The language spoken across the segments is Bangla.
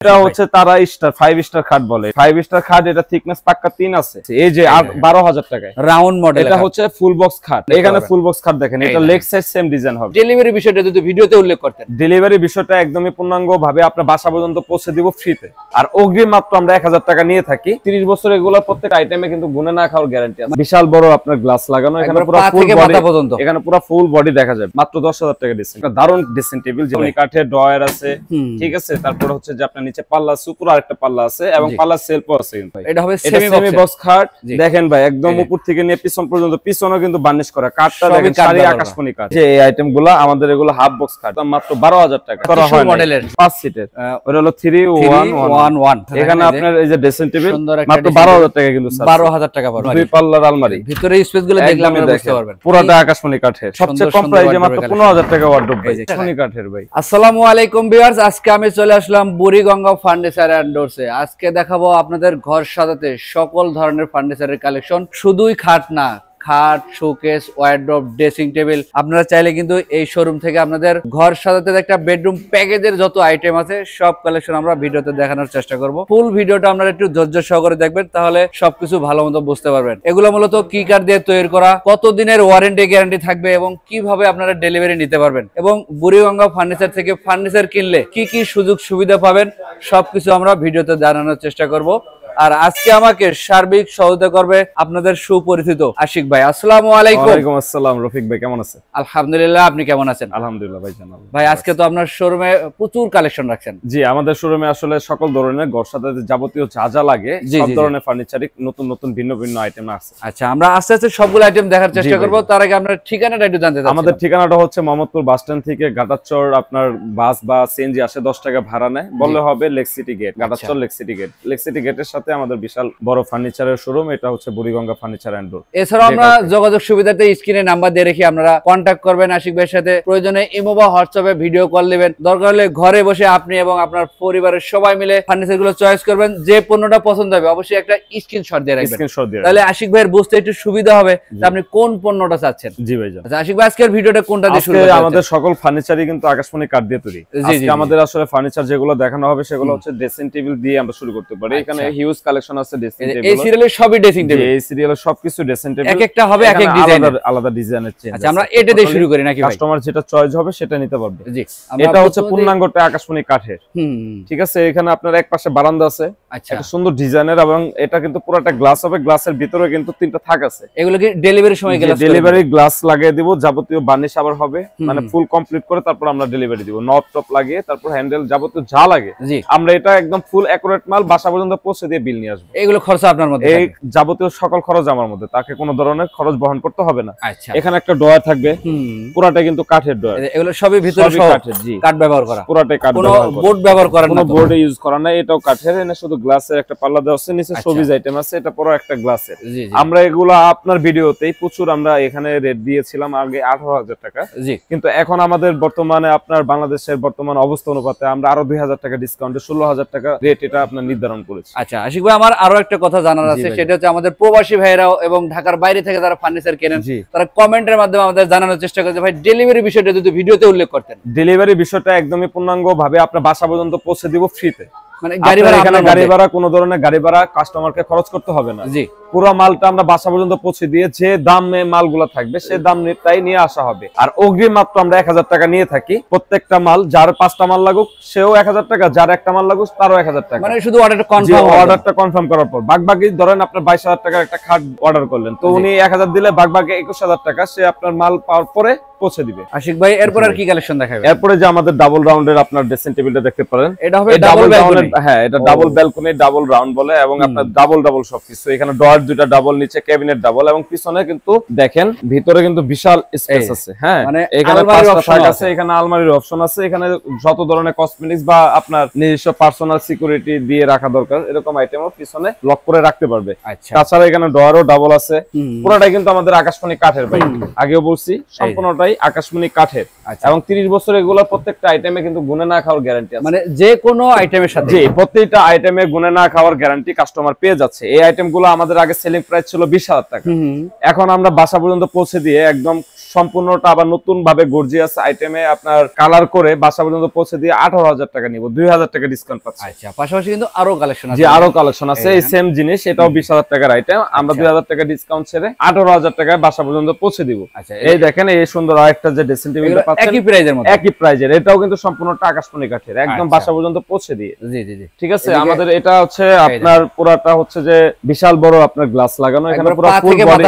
এটা হচ্ছে তারা স্টার 5 স্টার খাট বলে। 5 স্টার খাট, এটা থিকনেস পাক্কা 3 আছে। এই যে 12000 টাকায় রাউন্ড মডেল। এটা হচ্ছে ফুল বক্স খাট। এখানে ফুল বক্স খাট দেখেন, এটা লেগ সাইজ সেম ডিজাইন হবে। ডেলিভারি বিষয়টা যদি ভিডিওতে উল্লেখ করতেন। ডেলিভারি বিষয়টা একদমই পূর্ণাঙ্গ ভাবে আপনার বাসা পর্যন্ত পৌঁছে দিব ফ্রিতে। আর অগ্রিম মাত্র আমরা 1000 টাকা নিয়ে থাকি। 30 বছর এগুলোর প্রত্যেক আইটেমে কিন্তু গুণে না খাওয়ার গ্যারান্টি আছে। বিশাল বড় আপনার গ্লাস লাগানো, এখানে পুরো ফুল বডি পর্যন্ত, এখানে পুরো ফুল বডি দেখা যাবে মাত্র 10000 টাকা ডিসকাউন্ট। একটা দারুন ড্রেসিং টেবিল, যেমন কাঠের ড্রয়ার আছে, ঠিক আছে। তারপর হচ্ছে যে আপনার নিচে পাল্লা আছে, উপরে আরেকটা পাল্লা আছে এবং পাল্লা সেলফও আছে। এটা হবে সেমি বক্স খাট। দেখেন ভাই, একদম উপর থেকে নিয়ে পিছন পর্যন্ত, পিছনও কিন্তু বার্নিশ করা। কাঠটা দেখেন সারি আকাশমণি কাঠ। যে এই আইটেমগুলো আমাদের, এগুলো হাফ বক্স খাট, মাত্র 12000 টাকা করা হয় মডেলের 5 সিটের। ওটা হলো 3111। এখানে আপনার এই যে ড্রেসিং টেবিল মাত্র 12000 টাকা কিন্তু 12000 টাকা পড়বে। দুই পাল্লার আলমারি, ভিতরে স্পেসগুলো দেখলে আপনারা বুঝতে পারবেন। পুরোটা আকাশমণি কাঠের। সবচেয়ে কম প্রাইসে মাত্র 15000 টাকা ওয়ার্ডরোব ভাই, আকাশমণি কাঠের ভাই। আসসালামু আলাইকুম ভিউয়ার্স, আজকে আমি চলে আসলাম বুড়িগঙ্গা ফার্নিচার এন্ড ডোরসে। আজকে দেখাবো আপনাদের ঘর সাজাতে সকল ধরনের ফার্নিচারের কালেকশন। শুধুই খাট না, খাট, শোকেস, ওয়ার্ডরোব, ড্রেসিং টেবিল। আপনারা চাইলে কিন্তু এই শোরুম থেকে আপনাদের ঘর সাজাতে একটা বেডরুম প্যাকেজের যত আইটেম আছে সব কালেকশন আমরা ভিডিওতে দেখানোর চেষ্টা করব। ফুল ভিডিওটা আপনারা একটু ধৈর্য সহকারে দেখবেন, তাহলে সবকিছু ভালো মতো বুঝতে পারবেন। এগুলো মূলত কি কাঠ দিয়ে তৈরি করা, কতদিনের ওয়ারেন্টি গ্যারান্টি থাকবে এবং কিভাবে আপনারা ডেলিভারি নিতে পারবেন, এবং বুড়িগঙ্গা ফার্নিচার থেকে ফার্নিচার কিনলে কি কি সুযোগ সুবিধা পাবেন সবকিছু আমরা ভিডিওতে জানানোর চেষ্টা করব। আর আজকে আমাকে সার্বিক সহায়তা করবে আপনাদের সুপরিচিত আশিক ভাই। আসসালামু আলাইকুম। ওয়ালাইকুম আসসালাম। রফিক ভাই কেমন আছেন? আলহামদুলিল্লাহ, আপনি কেমন আছেন? আলহামদুলিল্লাহ ভাই জানাব। ভাই আজকে তো আপনার শোরুমে প্রচুর কালেকশন রাখছেন। জি, আমাদের শোরুমে আসলে সকল ধরনের ঘর সাজাতে যাবতীয় যা যা লাগে সব ধরনের ফার্নিচারিং নতুন নতুন ভিন্ন ভিন্ন আইটেম আছে। আচ্ছা, আমরা আস্তে আস্তে সবগুলো আইটেম দেখার চেষ্টা করব। তার আগে আপনার ঠিকানাটা একটু জানতে চাই। আমাদের ঠিকানাটা হচ্ছে মোহাম্মদপুর বাস স্ট্যান্ড থেকে গাটারচর। আপনার বাস বা সিএনজি আসে 10 টাকা ভাড়া নেয়, বললে হবে লেক সিটি গেট। গাটারচর lake city gate. Lake city গেটের সাথে আমাদের বিশাল বড় ফার্নিচারের শোরুম। এটা হচ্ছে বুড়িগঙ্গা ফার্নিচার এন্ড ডোর। এছাড়াও আমরা যোগাযোগ সুবিধাতে স্ক্রিনে নাম্বার দিয়ে রেখে আপনারা কন্টাক্ট করবেন আশিক ভাইয়ের সাথে। প্রয়োজনে ইমো বা হোয়াটসঅ্যাপে ভিডিও কল দিবেন। দরকার হলে ঘরে বসে আপনি এবং আপনার পরিবারের সবাই মিলে ফার্নিচার গুলো চয়েস করবেন। যে পণ্যটা পছন্দ হবে অবশ্যই একটা স্ক্রিনশট দিয়ে রাখবেন, তাহলে আশিক ভাইয়ের বুঝতে একটু সুবিধা হবে যে আপনি কোন পণ্যটা চাচ্ছেন। জি ভাই। আচ্ছা আশিক ভাই, আজকের ভিডিওটা কোনটা দিয়ে শুরু? আমাদের সকল ফার্নিচারই কিন্তু আকাশমণি কাঠ দিয়ে তৈরি। আজকে আমাদের আসলে ফার্নিচার যেগুলো দেখানো হবে সেগুলো হচ্ছে ড্রেসিং টেবিল দিয়ে আমরা শুরু করতে পারি। এখানে হিউজ কালেকশন আছে ড্রেসিং টেবিল। এই সিরিয়ালের সবই ড্রেসিং টেবিল। এই সিরিয়ালের সবকিছু ড্রেসিং টেবিল। এক একটা হবে এক এক ডিজাইনের, আলাদা ডিজাইনের চেঞ্জ। আচ্ছা, আমরা এটা দিয়ে শুরু করি নাকি ভাই? কাস্টমার যেটা চয়েস হবে সেটা নিতে পারবে। জি, এটা হচ্ছে পূর্ণাঙ্গটা আকাশমণি কাঠের। ঠিক আছে। এখানে আপনার এক পাশে বারান্দা আছে, একটা সুন্দর ডিজাইনের, এবং এটা কিন্তু পুরোটা গ্লাস হবে। গ্লাসের ভিতরে কিন্তু 3টা থাক আছে। এগুলো কি ডেলিভারির সময় গ্লাস? ডেলিভারি গ্লাস লাগিয়ে দিব, যাবতীয় বার্নিশ আবার হবে, মানে ফুল কমপ্লিট করে তারপর আমরা ডেলিভারি দিব। নব টপ লাগিয়ে তারপর হ্যান্ডেল যাবতীয় যা লাগে আমরা এটা একদম ফুল একুরেট মাল বাসা পর্যন্ত পৌঁছে দিয়ে বিল নিয়ে আসবো। এগুলো খরচ আপনার মধ্যে? এই যাবতীয় সকল খরচ আমার মধ্যে, তাকে কোনো ধরনের খরচ বহন করতে হবে না। আচ্ছা, এখানে একটা ড্রয়ার থাকবে, পুরাটা কিন্তু কাঠের ড্রয়ার। এগুলো সবই ভিতরে কাঠের। জি, কাঠ ব্যবহার করা, পুরাটাই কাঠ। কোনো বোর্ড ব্যবহার করা না, কোনো বোর্ড ইউজ করা না। এটাও কাঠের। এনে শুধু গ্লাসের একটা পাল্লা দেওয়া আছে, নিচে সবিজ আইটেম আছে, এটা পুরো একটা গ্লাসের। আমরা এগুলো আপনার ভিডিওতেই প্রচুর আমরা এখানে রেট দিয়েছিলাম আগে 18000 টাকা। কিন্তু এখন আমাদের বর্তমানে আপনার বাংলাদেশের বর্তমান অবস্থা অনুপাতে আমরা আরো 2000 টাকা ডিসকাউন্টে 16000 টাকা রেট এটা আপনার নির্ধারণ করেছি। আচ্ছা আশিক ভাই, আমার আরো একটা কথা জানার আছে, সেটা হচ্ছে আমাদের প্রবাসী ভাইরাও এবং ঢাকার বাইরে থেকে যারা ফার্নিচার কেনেন তারা কমেন্টের মাধ্যমে আমাদের জানানোর চেষ্টা করছে, ভাই ডেলিভারি বিষয়টা যদি ভিডিওতে উল্লেখ করতেন। ডেলিভারি বিষয়টা একদমই পূর্ণাঙ্গ ভাবে আপনার বাসা পর্যন্ত পৌঁছে দিব ফ্রিতে। মানে গাড়ি ভাড়া, এখানে গাড়ি ভাড়া, কোনো ধরনের গাড়ি ভাড়া কাস্টমারকে খরচ করতে হবে না। জি, পুরো মালটা আমরা বাসা পর্যন্ত পৌঁছে দিয়ে যে দামে মালগুলো থাকবে সে দামটাই নিয়ে আসা হবে। আর অগ্রিম মাত্র আমরা 1000 টাকা নিয়ে থাকি। প্রত্যেকটা মাল, যার 5টা মাল লাগুক সেও 1000 টাকা, যার একটা মাল লাগুক তারও 1000 টাকা। মানে শুধু অর্ডারটা কনফার্ম করার পর বাকি ধরেন আপনার 22000 টাকার একটা খাট অর্ডার করলেন, তো উনি 1000 দিলে বাকি 21000 টাকা সে আপনার মাল পাওয়ার পরে পৌঁছে দিবে। আশিক ভাই, এরপর আর কি কালেকশন দেখাবে? এরপরে যে আমাদের ডাবল রাউন্ডের আপনার ড্রেসিং টেবিলটা দেখতে পারেন। এটা হবে ডাবল ব্যালকনি। হ্যাঁ, এটা ডাবল ব্যালকনি, ডাবল রাউন্ড বলে, এবং আপনার ডাবল সবকিছু। এখানে ডয়ার দুইটা ডাবল, নিচে ক্যাবিনেট ডাবল, এবং পিছনে কিন্তু দেখেন ভিতরে কিন্তু বিশাল স্পেস আছে। হ্যাঁ, এখানে 5টা থাক আছে, এখানে আলমারির অপশন আছে। এখানে যত ধরনের কসমেটিক্স বা আপনার নিজস্ব পার্সোনাল সিকিউরিটি দিয়ে রাখা দরকার এরকম আইটেমও পিছনে লক করে রাখতে পারবে। তাছাড়া এখানে ডয়ারও ডাবল আছে। পুরোটাই কিন্তু আমাদের আকাশমণি কাঠের ভাই, আগেও বলছি সম্পূর্ণটাই আকাশমণি কাঠের। এবং 30 বছর এগুলো প্রত্যেকটা আইটেমে কিন্তু গুণে না খাওয়ার গ্যারান্টি আছে। মানে যে কোনো আইটেমের সাথে, জি, প্রত্যেকটা আইটেমে গুণে না খাওয়ার গ্যারান্টি কাস্টমার পেয়ে যাচ্ছে। এই আইটেমগুলো আমাদের আগে সেলিং প্রাইস ছিল 20,000 টাকা, এখন আমরা বাসা পর্যন্ত পৌঁছে দিয়ে একদম সম্পূর্ণটা আবার নতুন ভাবে গর্জিয়াস আইটেমে আপনার কালার করে বাসা পর্যন্ত পৌঁছে দিয়ে 18,000 টাকা নিব, 2,000 টাকা ডিসকাউন্ট পাচ্ছি। আচ্ছা, পাশাপাশি কিন্তু আরো কালেকশন আছে। জি, আরো কালেকশন আছে, এই সেম জিনিস, এটাও 20,000 টাকার আইটেম, আমরা 2,000 টাকা ডিসকাউন্ট ছেড়ে 18,000 টাকায় বাসা পর্যন্ত পৌঁছে দিব। আচ্ছা, এই দেখেন এই সুন্দর আরেকটা যে ড্রেসিং টেবিলটা পাচ্ছেন একই প্রাইজের মধ্যে, একই প্রাইজের, এটাও কিন্তু সম্পূর্ণটা আকাশমণি কাঠের, একদম বাসা পর্যন্ত পৌঁছে দিয়ে। জি জি জি, ঠিক আছে। আমাদের এটা হচ্ছে আপনার পুরাটা হচ্ছে যে বিশাল বড় আপনার গ্লাস লাগানো, এখানে পুরো ফুল বডি,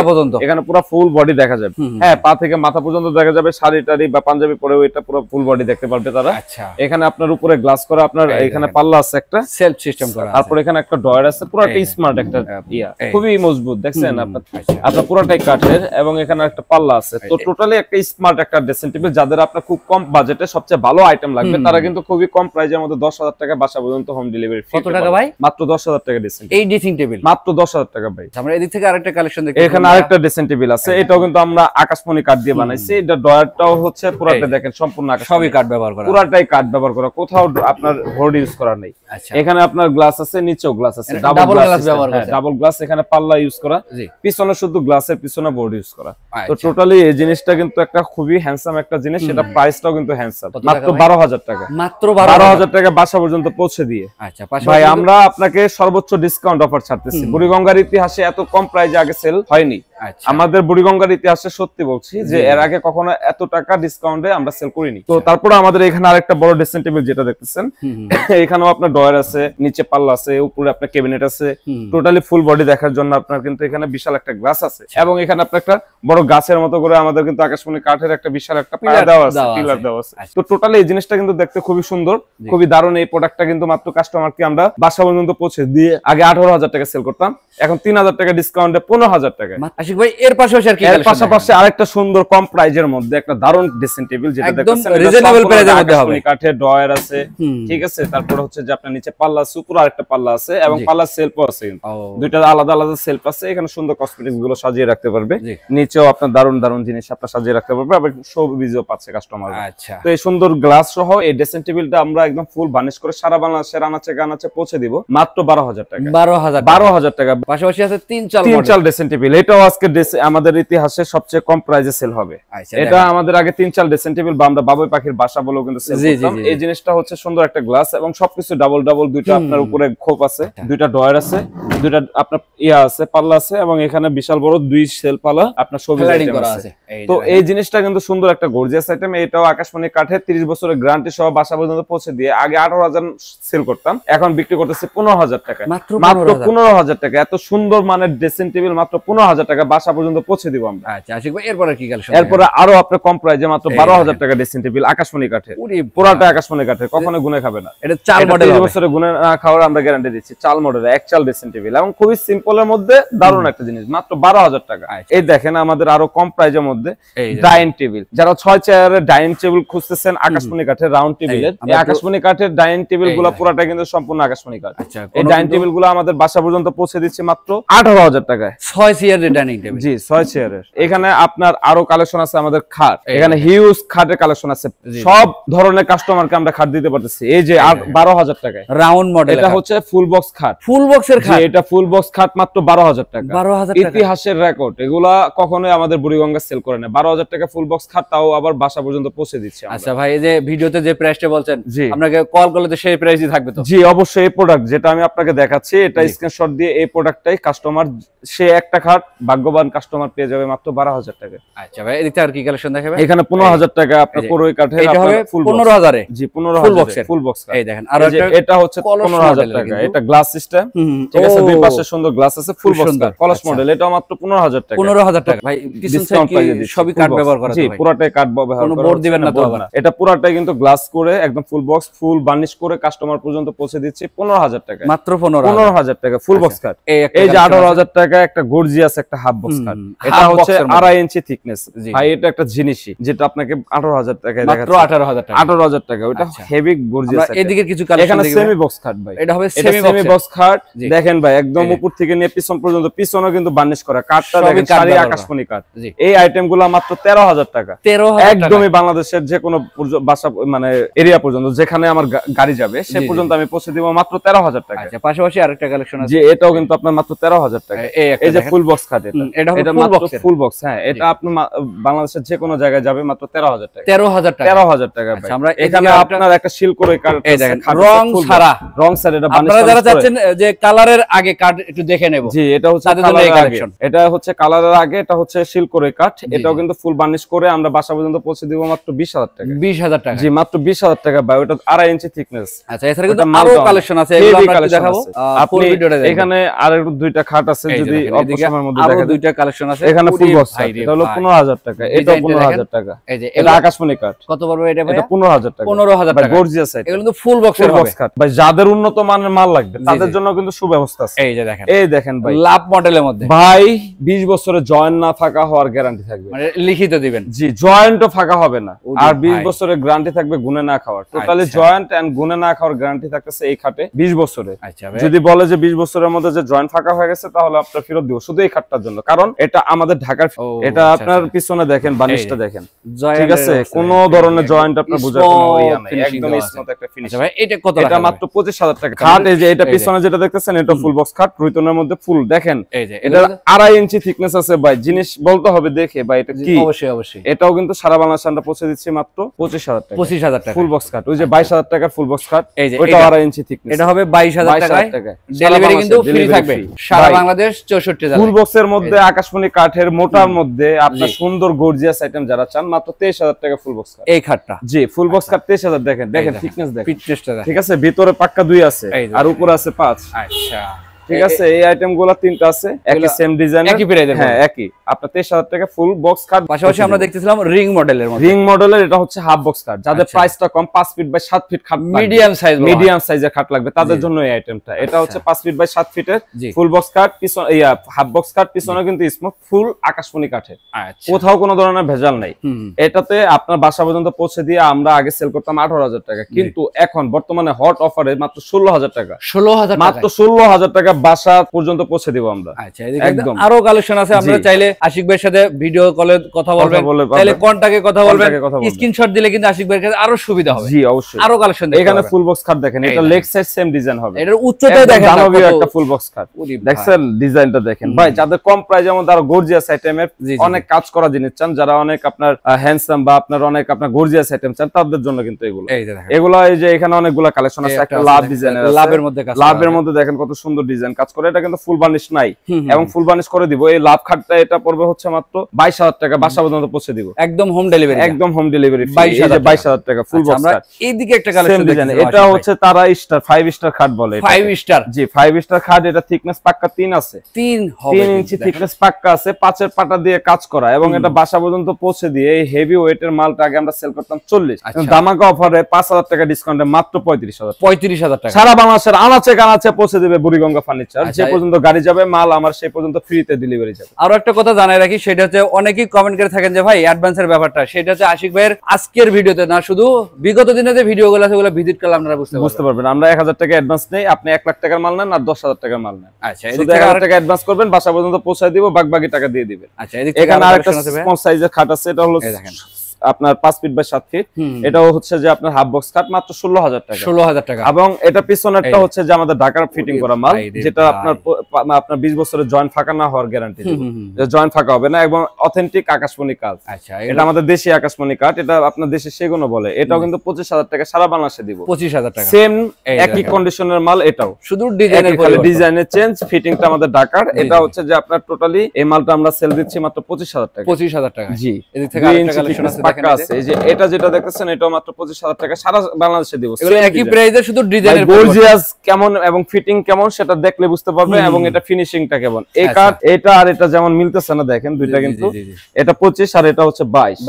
এখানে পুরো ফুল বডি দেখা যাবে। হ্যাঁ, পা থেকে মাথা পর্যন্ত দেখা যাবে, শাড়ি টাড়ি বা পাঞ্জাবি পরেও এটা পুরো ফুল বডি দেখতে পারবে তারা। আচ্ছা, এখানে আপনার উপরে গ্লাস করা, আপনার এখানে পাল্লা আছে একটা সেলফ সিস্টেম করা, তারপর এখানে একটা ডয়ার আছে, পুরোটা স্মার্ট একটা ইয়া, খুবই মজবুত দেখছেন আপনার পুরোটাই কাঠের, এবং এখানে একটা পাল্লা আছে। তো টোটালি একটা স্মার্ট একটা ড্রেসিং টেবিল, যাদের আপনার খুব কম বাজেটে সবচেয়ে ভালো আইটেম লাগবে তারা কিন্তু খুবই কম প্রাইজের মধ্যে 10,000 টাকা বাসা পর্যন্ত হোম ডেলিভারি। কত টাকা ভাই? মাত্র 10,000 টাকা ড্রেসিং এই ড্রেসিং টেবিল, মাত্র 10,000 টাকা ভাই। আমরা এদিক থেকে আরেকটা কালেকশন দেখি, এখানে আরেকটা ড্রেসিং টেবিল আছে, এটাও কিন্তু আমরা আকাশমণি কাঠ দিয়ে বানাইছি। এটা ডয়ারটাও হচ্ছে পুরোটা দেখেন সম্পূর্ণ আকাশ, সবই কাঠ ব্যবহার করা, পুরোটাই কাঠ ব্যবহার করা, কোথাও আপনার হোর্ড ইউজ করা নেই। এখানে আপনার গ্লাস আছে, নিচেও গ্লাস আছে, ডাবল গ্লাস ব্যবহার করা, ডাবল গ্লাস, এখানে পাল্লা ইউজ করা, পিছনে শুধু গ্লাসের পিছনে বোর্ড ইউজ করা। তো টোটালি এই জিনিসটা কিন্তু একটা খুবই হ্যান্ডসাম একটা জিনিস, এটা প্রাইসটাও কিন্তু হ্যান্ডসাম, মাত্র 12,000 টাকা, মাত্র 12,000 টাকা বাসা পর্যন্ত পৌঁছে দিয়ে। আচ্ছা ভাই, আমরা আপনাকে সর্বোচ্চ ডিসকাউন্ট অফার ছাড়তেছি, বুড়িগঙ্গার ইতিহাসে এত কম প্রাইসে আগে সেল হয়নি। আমাদের বুড়িগঙ্গার ইতিহাসে সত্যি বলছি যে এর আগে কখনো এত টাকা ডিসকাউন্টে আমরা সেল করিনি। তো তারপরে আমাদের এখানে আরেকটা বড় ড্রেসিং টেবিল যেটা দেখতেছেন, এখানেও আপনার ডয়ার আছে, নিচে পাল্লা আছে, উপরে আপনার ক্যাবিনেট আছে, টোটালি ফুল বডি দেখার জন্য আপনার কিন্তু এখানে বিশাল একটা গ্লাস আছে, এবং এখানে আপনার একটা বড় গাছের মতো করে আমাদের কিন্তু আকাশমণি কাঠের একটা বিশাল একটা পিলার দেওয়া আছে, পিলার দেওয়া আছে। তো টোটালি এই জিনিসটা কিন্তু দেখতে খুবই সুন্দর, খুবই দারুণ। এই প্রোডাক্টটা কিন্তু মাত্র কাস্টমারকে আমরা বাসা পর্যন্ত পৌঁছে দিয়ে আগে 18,000 টাকা সেল করতাম, এখন 3,000 টাকা ডিসকাউন্টে 15,000 টাকা। আশিক ভাই, এর পাশাপাশি আর কি? এর পাশাপাশি আরেকটা সুন্দর কম প্রাইজের মধ্যে একটা দারুণ ড্রেসিং টেবিল, যেটা দেখতেছেন রিজনেবল প্রাইজের মধ্যে হবে, কাঠের ডয়ার আছে, ঠিক আছে। তারপর হচ্ছে যে আপনার নিচে পাল্লা আছে, উপরে আরেকটা পাল্লা আছে, এবং পাল্লা সেলফও আছে, দুইটা আলাদা আলাদা সেলফ আছে। এখানে সুন্দর কসমেটিক্স গুলো সাজিয়ে রাখতে পারবে, নিচেও আপনার দারুণ দারুণ জিনিস আপনার সাজিয়ে রাখতে পারবে, আবার শোবিজও পাচ্ছে কাস্টমার। আচ্ছা, তো এই সুন্দর গ্লাস সহ এই ড্রেসিং টেবিলটা আমরা একদম ফুল বার্নিশ করে সারা বাংলাদেশের আনাচে কানাচে পৌঁছে দিব মাত্র 12,000 টাকা। 12,000 টাকা। পাশাপাশি আছে তিন চাল ড্রেসিং টেবিল, এটাও আজকে আমাদের ইতিহাসে সবচেয়ে কম প্রাইসে সেল হবে। এটা আমাদের আগে 3 চাল ড্রেসিং টেবিল বা আমরা বাবুই পাখির বাসা বলেও কিন্তু সেল করতাম। এই জিনিসটা হচ্ছে সুন্দর একটা গ্লাস, এবং সবকিছু ডাবল ডাবল, দুইটা আপনার উপরে খোপ আছে, দুইটা ডয়ার আছে, দুইটা আপনার ইয়া আছে, পাল্লা আছে, এবং এখানে বিশাল বড় 2 সেল পাল্লা আপনার সবই আছে। তো এই জিনিসটা কিন্তু সুন্দর একটা গর্জিয়াস আইটেম। এটাও আকাশমণি কাঠের 30 বছরের গ্যারান্টি সহ বাসা পর্যন্ত পৌঁছে দিয়ে আগে 18,000 সেল করতাম, এখন বিক্রি করতেছি 15,000 টাকা, মাত্র 15,000 টাকা। এত সুন্দর মানের ড্রেসিং টেবিল মাত্র 15,000 টাকা বাসা পর্যন্ত পৌঁছে দিব আমরা। আচ্ছা আশিক ভাই, এরপরে কি কালেকশন? এরপরে আরো আপনার কম প্রাইসে মাত্র 12,000 টাকা ড্রেসিং টেবিল আকাশমণি কাঠের, পুরাটা আকাশমণি কাঠের, কখনো গুনে খাবে না। এটা চাল মডেল, 30 বছরে গুনে খাওয়ার আমরা গ্যারান্টি দিচ্ছি। চাল মডেল, এক চাল ড্রেসিং টেবিল, এবং খুবই সিম্পলের মধ্যে দারুণ একটা জিনিস, মাত্র 12,000 টাকা। এই দেখেন আমাদের আরো কম প্রাইসের মধ্যে ডাইনিং টেবিল, যারা 6 চেয়ারের ডাইনিং টেবিল খুঁজতেছেন আকাশমণি কাঠের রাউন্ড টেবিলের, এই আকাশমণি কাঠের ডাইনিং টেবিল গুলো পুরাটা কিন্তু সম্পূর্ণ আকাশমণি কাঠ। এই ডাইনিং টেবিল গুলো আমাদের বাসা পর্যন্ত পৌঁছে দিচ্ছে মাত্র 18,000 টাকায়। 6 চেয়ারের ডাইনিং টেবিল, জি 6 চেয়ারের। এখানে আপনার আরো কালেকশন আছে আমাদের খাট, এখানে হিউজ খাটের কালেকশন আছে, সব ধরনের কাস্টমারকে আমরা খাট দিতে পারতেছি। এই যে 12,000 টাকায় রাউন্ড মডেল, এটা হচ্ছে ফুল বক্স খাট, ফুল বক্সের খাট, এটা ফুল বক্স খাট মাত্র 12,000 টাকা। 12,000 টাকা ইতিহাসের রেকর্ড, এগুলা কখনোই আমাদের বুড়িগঙ্গা সেল করে না। 12,000 টাকা ফুল বক্স খাট, তাও আবার বাসা পর্যন্ত পৌঁছে দিচ্ছে। আচ্ছা ভাই, এই যে ভিডিওতে যে প্রাইসটা বলছেন, আপনাকে কল করলে তো সেই প্রাইসই থাকবে তো? জি অবশ্যই। এই প্রোডাক্ট যেটা আমি আপনাকে দেখাচ্ছি, এটা স্ক্রিনশট দিয়ে এই প্রোডাক্টটাই কাস্টমার, সে একটা খাট ভাগ্যবান কাস্টমার পেয়ে যাবে মাত্র 12,000 টাকা। আচ্ছা ভাই, এদিকে আর কি কালেকশন দেখাবে? এখানে 15,000 টাকা আপনার কোরই কাঠের, এটা হবে 15,000 এ। জি 15,000 ফুল বক্স। এই দেখেন, আর এটা হচ্ছে 15,000 টাকা, এটা গ্লাস সিস্টেম, ঠিক আছে, দুই পাশে সুন্দর গ্লাস আছে, ফুল বক্স কলস মডেল, এটা মাত্র 15,000 টাকা। 15,000 টাকা ভাই, ডিসকাউন্ট পাইয়ে দিচ্ছি, সবই কাঠ ব্যবহার করা। জি পুরোটাই কাঠ ব্যবহার করা, কোনো বোর্ড দিবেন না তো হবে না। এটা পুরোটাই কিন্তু গ্লাস করে একদম ফুল বক্স, ফুল বার্নিশ করে কাস্টমার পর্যন্ত পৌঁছে দিচ্ছি 15,000 টাকা, মাত্র 15,000 টাকা ফুল বক্স কাঠ। এই যে 18,000 টাকা একটা গর্জিয়াস একটা হাফ বক্স কাঠ, এটা হচ্ছে 2.5 ইঞ্চি থিকনেস। ভাই এটা একটা জিনিসই যেটা আপনাকে 18,000 টাকায় দেখাচ্ছি, মাত্র 18,000 টাকা। ওটা হেভি গর্জিয়াস। এদিকে কিছু কালেকশন এখানে সেমি বক্স কাঠ ভাই, এটা হবে সেমি বক্স কাঠ। দেখেন ভাই একদম উপর থেকে নিয়ে পিছন পর্যন্ত, পিছনও কিন্তু বার্নিশ করা, কাঠটা দেখেন সারি আকাশমণি কাঠ। এই আইটেমগুলো মাত্র 13,000 টাকা, একদমই বাংলাদেশের যে কোনো বাসা মানে এরিয়া পর্যন্ত যেখানে আমার গাড়ি যাবে সে পর্যন্ত আমি পৌঁছে দিব মাত্র 13,000 টাকা। পাশাপাশি আরেকটা কালেকশন আছে, যে এটাও কিন্তু আপনার মাত্র 13,000 টাকা। এই যে ফুল বক্স খাট, এটা মাত্র ফুল বক্স। হ্যাঁ, এটা আপনি বাংলাদেশের যে কোনো জায়গায় যাবে মাত্র 13,000 টাকা। 13,000 টাকা। আমরা এখানে আপনার একটা শিল্ড করে কাট, রং ছাড়া, এটা আপনারা যারা চাচ্ছেন যে কালারের আগে কাট একটু দেখে নেব, জি এটা হচ্ছে কালারের আগে, এটা হচ্ছে কালারের আগে, এটা হচ্ছে শিল্ড করে কাট। এটাও কিন্তু ফুল বার্নিশ করে আমরা বাসা পর্যন্ত পৌঁছে দিব মাত্র 20,000 টাকা। 20,000 টাকা, জি মাত্র 20,000 টাকা ভাই। ওটা 2.5 ইঞ্চি থিকনেস। আচ্ছা, এছাড়া কিন্তু আরো কালেকশন আছে, এগুলো আমরা দেখাবো। আপনি এখানে আর দুইটা খাট আছে, যদি অল্প সময়ের মধ্যে দেখেন, আরো দুইটা কালেকশন আছে। এখানে ফুল বক্স এটা হলো 15,000 টাকা, এটা 15,000 টাকা। এই যে এটা আকাশমণি কাঠ। কত পড়বে এটা ভাই? এটা 15,000 টাকা। 15,000 টাকা গর্জিয়াস আইটেম। এগুলো কিন্তু ফুল বক্সের হবে ভাই। যাদের উন্নত মানের মাল লাগবে তাদের জন্য কিন্তু সুব্যবস্থা আছে। এই যে দেখেন, এই দেখেন ভাই, লাভ মডেলের মধ্যে ভাই 20 বছরের জয়েন্ট না ফাঁকা হওয়ার গ্যারান্টি থাকবে, মানে লিখিত দিবেন। জি, জয়েন্টও ফাঁকা হবে না, আর 20 বছরের গ্যারান্টি থাকবে গুনে না খাওয়ার। টোটালি জয়েন্ট এন্ড গুনে না খাওয়ার গ্যারান্টি থাকতেছে এই খাটে 20 বছরে। আচ্ছা, যদি বলে যে 20 বছরের মধ্যে যে জয়েন্ট ফাঁকা হয়ে গেছে তাহলে আপনার ফেরত দিব, শুধু এই খাটটার জন্য। কারণ এটা আমাদের ঢাকার, এটা আপনার পিছনে দেখেন বার্নিশটা দেখেন, ঠিক আছে, কোন ধরনের জয়েন্ট আপনার বোঝার কোনো ইয়া নাই, একদম স্মুথ একটা ফিনিশ। ভাই এটা কত? এটা মাত্র 25,000 টাকা খাট। এই যে এটা পিছনে যেটা দেখতেছেন এটা ফুল বক্স খাট, রুইতনের মধ্যে ফুল দেখেন। এটা 2.5 ইঞ্চি থিকনেস আছে ভাই, জিনিস বলতে হবে দেখে ভাই এটা কি। অবশ্যই অবশ্যই। এটাও কিন্তু সারা বাংলাদেশে আমরা পৌঁছে দিচ্ছি মাত্র 25,000 টাকা। 25,000 টাকা ফুল বক্স খাট। ওই যে 22,000 টাকার ফুল বক্স খাট, ওটা 2.5 ইঞ্চি থিকনেস, এটা হবে 22,000 টাকায়। ডেলিভারি কিন্তু ফ্রি থাকবে সারা বাংলাদেশ, 64 জেলা। ফুল বক্সের মধ্যে আকাশমণি কাঠের মোটার মধ্যে আপনার সুন্দর গর্জিয়াস আইটেম যারা চান, মাত্র 23,000 টাকা ফুল বক্স খাট। এই খাটটা, জি ফুল বক্স খাট 23,000। দেখেন দেখেন থিকনেস দেখেন, ফিটনেসটা দেখেন, ঠিক আছে, ভিতরে পাক্কা 2 আছে আর উপরে আছে 5। আচ্ছা, ঠিক আছে, এই আইটেমগুলো 3টা আছে, একই সেম ডিজাইন, একই প্রাইসের। হ্যাঁ একই, আপনার 23,000 টাকা ফুল বক্স খাট। পাশাপাশি আমরা দেখতেছিলাম রিং মডেলের মধ্যে, রিং মডেলের এটা হচ্ছে হাফ বক্স খাট, যাদের প্রাইসটা কম, 5 ফিট বাই 7 ফিট খাট, মিডিয়াম সাইজের খাট লাগবে তাদের জন্য এই আইটেমটা। এটা হচ্ছে 5 ফিট বাই 7 ফিটের ফুল বক্স খাট, পিছন হাফ বক্স খাট, পিছনে কিন্তু স্মুথ ফুল আকাশমণি কাঠের, কোথাও কোনো ধরনের ভেজাল নাই। এটাতে আপনার বাসা পর্যন্ত পৌঁছে দিয়ে আমরা আগে সেল করতাম 18,000 টাকা, কিন্তু এখন বর্তমানে হট অফারে মাত্র 16,000 টাকা। 16,000 মাত্র 16,000 টাকা বাসা পর্যন্ত পৌঁছে দিব আমরা। আচ্ছা, একদম আরো কালেকশন আছে। আমরা চাইলে আশিক ভাইয়ের সাথে ভিডিও কলে কথা বলবেন, চাইলে কন্টাক্টে কথা বলবেন, স্ক্রিনশট দিলে কিন্তু আশিক ভাইয়ের কাছে আরো সুবিধা হবে। জি অবশ্যই, আরো কালেকশন দেখেন। এখানে ফুল বক্স খাট দেখেন, এটা লেগ সাইজ সেম ডিজাইন হবে, এটার উচ্চতা দেখেন, দানবীয় একটা ফুল বক্স খাট দেখছেন, ডিজাইনটা দেখেন ভাই। যাদের কম প্রাইসের মধ্যে আরো গর্জিয়াস আইটেমের অনেক কাজ করা জিনিস চান, যারা অনেক আপনার হ্যান্ডসাম বা আপনার অনেক আপনার গর্জিয়াস আইটেম চান, তাদের জন্য কিন্তু এগুলো। এগুলো এই যে এখানে অনেকগুলো কালেকশন আছে, একটা লাভ ডিজাইনের, লাভের মধ্যে দেখেন কত সুন্দর ডিজাইন কাজ করে। এটা কিন্তু ফুল বার্নিশ নাই এবং ফুল বার্নিশ করে দিব। এই লাভ খাটটা এটা পড়বে হচ্ছে মাত্র 22,000 টাকা, বাসা পর্যন্ত পৌঁছে দিব, একদম হোম ডেলিভারি, একদম হোম ডেলিভারি। 22,000 টাকা ফুল বক্স খাট। এইদিকে একটা কালেকশন দেখেন, এটা হচ্ছে তারা স্টার 5 স্টার খাট বলে, 5 স্টার, জি 5 স্টার খাট। এটা থিকনেস পাক্কা 3 আছে, 3 ইঞ্চি থিকনেস পাক্কা আছে, 5 পাটা দিয়ে কাজ করা, এবং এটা বাসা পর্যন্ত পৌঁছে দিয়ে এই হেভি ওয়েটের মালটা আগে আমরা সেল করতাম 40, দামাকা অফারে 5,000 টাকা ডিসকাউন্টে মাত্র 35,000 টাকা। সারা বাংলাদেশের আনাচে কানাচে পৌঁছে দিবে বুড়িগঙ্গা ফার্নিচার। যে পর্যন্ত গাড়ি যাবে মাল আমার সেই পর্যন্ত ফ্রিতে ডেলিভারি যাবে। আরো একটা কথা জানাই রাখি, সেটা হচ্ছে অনেকেই কমেন্ট করে থাকেন যে ভাই অ্যাডভান্সের ব্যাপারটা, সেটা হচ্ছে আশিক ভাইয়ের আজকের ভিডিওতে না, শুধু বিগত দিনে যে ভিডিওগুলো আছে ওগুলো ভিজিট করলে আপনারা বুঝতে পারবেন। আমরা 1,000 টাকা অ্যাডভান্স নেই, আপনি 1 লাখ টাকার মাল নেন আর 10,000 টাকার মাল নেন, আচ্ছা শুধু 1,000 টাকা অ্যাডভান্স করবেন, বাসা পর্যন্ত পৌঁছে দিব, বাকি টাকা দিয়ে দিবেন। আচ্ছা, এখানে আরেকটা স্মল সাইজের খাট আছে, এটা হলো আপনার 5 ফিট বাই 7 ফিট, এটাও হচ্ছে যে আপনার হাফ বক্স কাট, মাত্র 16,000 টাকা। 16,000 টাকা। এবং এটা পিছনেরটা হচ্ছে যে আমাদের ঢাকার ফিটিং করা মাল, যেটা আপনার 20 বছরের জয়েন্ট ফাঁকা না হওয়ার গ্যারান্টি দেব, যে জয়েন্ট ফাঁকা হবে না, এবং অথেন্টিক আকাশমণি কাজ। আচ্ছা, এটা আমাদের দেশি আকাশমণি কাঠ, এটা আপনার দেশে সেগুলো বলে। এটাও কিন্তু 25,000 টাকা সারা বাংলাদেশে দিব। 25,000 টাকা, সেম একই কন্ডিশনের মাল, এটাও শুধু ডিজাইনের চেঞ্জ, ফিটিংটা আমাদের ঢাকার। এটা হচ্ছে যে আপনার টোটালি এই মালটা আমরা সেল দিচ্ছি মাত্র 25,000 টাকা। 25,000 টাকা, জি। এদিক থেকে আরেকটা কালেকশন আছে, পাক্কা আছে, এই যে এটা যেটা দেখতেছেন এটাও মাত্র 25,000 টাকা, সারা বাংলাদেশে দিব। এগুলো একই প্রাইসে, শুধু ডিজাইনের গর্জিয়াস কেমন এবং ফিটিং কেমন সেটা দেখলে বুঝতে পারবে, এবং এটা ফিনিশিংটা কেমন। এই কাট এটা আর এটা যেমন মিলতেছে না, দেখেন দুইটা কিন্তু, এটা 25 আর এটা হচ্ছে 22।